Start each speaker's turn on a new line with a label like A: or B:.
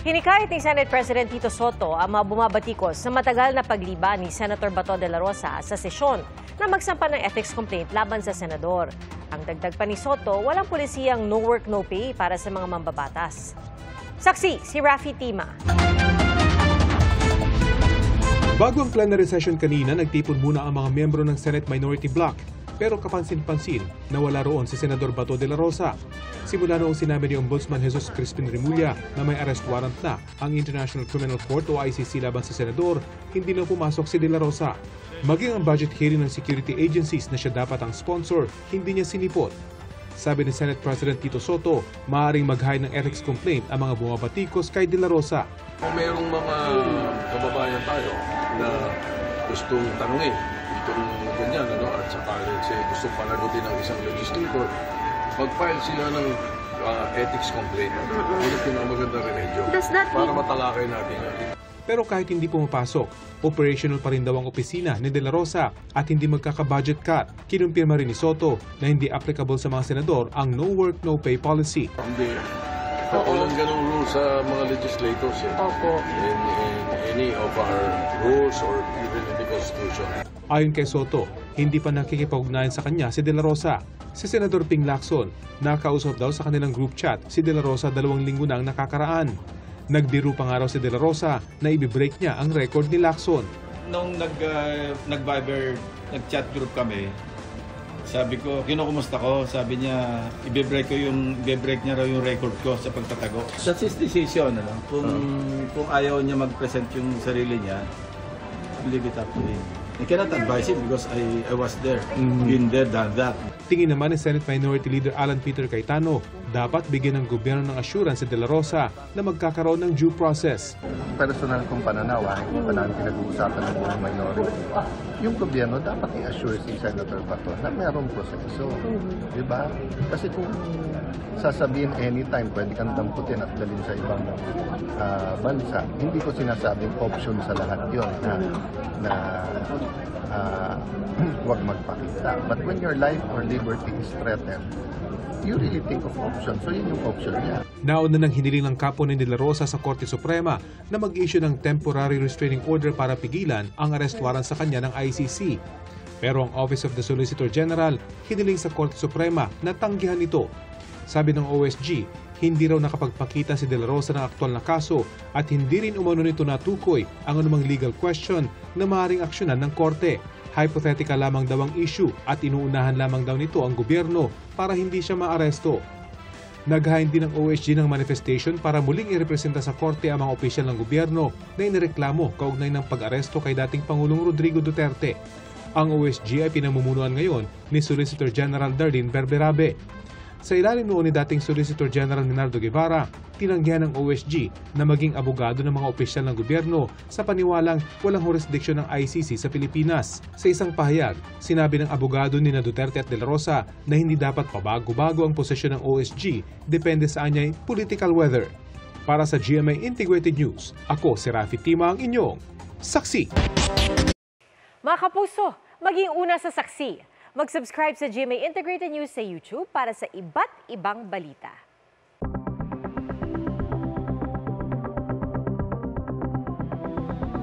A: Hinikayat ni Senate President Tito Soto ang mga bumabatikos sa matagal na pagliban ni Senator Bato de la Rosa sa sesyon na magsampa ng ethics complaint laban sa senador. Ang dagdag pa ni Soto, walang pulisiyang no work no pay para sa mga mambabatas. Saksi si Rafi Tima.
B: Bago ang plenary session kanina, nagtipon muna ang mga miyembro ng Senate Minority Bloc. Pero kapansin-pansin na wala roon si Senador Bato de la Rosa. Simula noong sinabi ni Ombudsman Jesus Crispin Remulla na may arrest warrant na ang International Criminal Court o ICC laban sa senador, hindi na pumasok si de la Rosa. Maging ang budget hearing ng security agencies na siya dapat ang sponsor, hindi niya sinipot. Sabi ni Senate President Tito Soto, maaaring mag-hide ng ethics complaint ang mga bumabatikos kay de la Rosa.
C: Kung mayroong mga kababayan tayo na gustong tanungin itong ganyan, at saka gustong panagutin ng isang legislator, mag-file sila ng ethics complaint. Ito ang magandang remedyo para matalakay natin yan.
B: Pero kahit hindi pumapasok, operational pa rin daw ang opisina ni de la Rosa at hindi magkaka-budget cut. Kinumpirma rin ni Soto na hindi applicable sa mga senador ang no work, no pay policy.
C: Hindi. Walang ganong rules sa mga legislators in any of our rules or even in the Constitution.
B: Ayon kay Soto, hindi pa nakikipag-ugnayan sa kanya si de la Rosa. Si Senador Ping Lacson, nakausap daw sa kanilang group chat si de la Rosa 2 linggo na ang nakakaraan. Nagbiro pa nga raw si de la Rosa na ibibreak niya ang record ni Lacson.
D: Nung nag-Viber, nag-chat group kami, sabi ko, kinukumusta ko, sabi niya, ibibreak niya raw yung record ko sa pagtatago. That's his decision, ano? Kung ayaw niya mag-present yung sarili niya, leave it up to him. I cannot advise him because I was there, been there, done that.
B: Tingin naman ni Senate Minority Leader Alan Peter Cayetano, dapat bigyan ng gobyerno ng assurance si de la Rosa na magkakaroon ng due process.
E: Personal kong pananaw, hindi pa namin pinag-uusapan ng buong minority. Yung gobyerno dapat i-assure si Senator Bato na mayroong proseso. Diba? Kasi kung sasabihin anytime pwede kang damputin at dalhin sa ibang bansa, hindi ko sinasabing option sa lahat yun na huwag magpakita. But when your life or liberty is threatened, you really think of options. So yun yung option niya.
B: Nauna nang hiniling ng kapo ni de la Rosa sa Korte Suprema na mag-issue ng temporary restraining order para pigilan ang arrest warrant sa kanya ng ICC. Pero ang Office of the Solicitor General hiniling sa Korte Suprema na tanggihan ito. Sabi ng OSG, hindi raw nakapagpakita si de la Rosa ng aktwal na kaso at hindi rin umano nito natukoy ang anumang legal question na maaaring aksyonan ng korte. Hypothetical lamang daw ang issue at inuunahan lamang daw nito ang gobyerno para hindi siya maaresto. Naghain din ng OSG ng manifestation para muling irepresenta sa korte ang mga opisyal ng gobyerno na inireklamo kaugnay ng pag-aresto kay dating Pangulong Rodrigo Duterte. Ang OSG ay pinamumunuan ngayon ni Solicitor General Darlene Berberabe. Sa ilalim noon ni dating Solicitor General Minardo Guevara, tinanggihan ng OSG na maging abogado ng mga opisyal ng gobyerno sa paniwalang walang jurisdiksyon ng ICC sa Pilipinas. Sa isang pahayag, sinabi ng abogado ni Duterte at de la Rosa na hindi dapat pabago-bago ang posisyon ng OSG, depende sa anyay political weather. Para sa GMA Integrated News, ako si Rafi Tima, ang inyong saksi.
A: Mga kapuso, maging una sa saksi. Mag-subscribe sa GMA Integrated News sa YouTube para sa iba't ibang balita.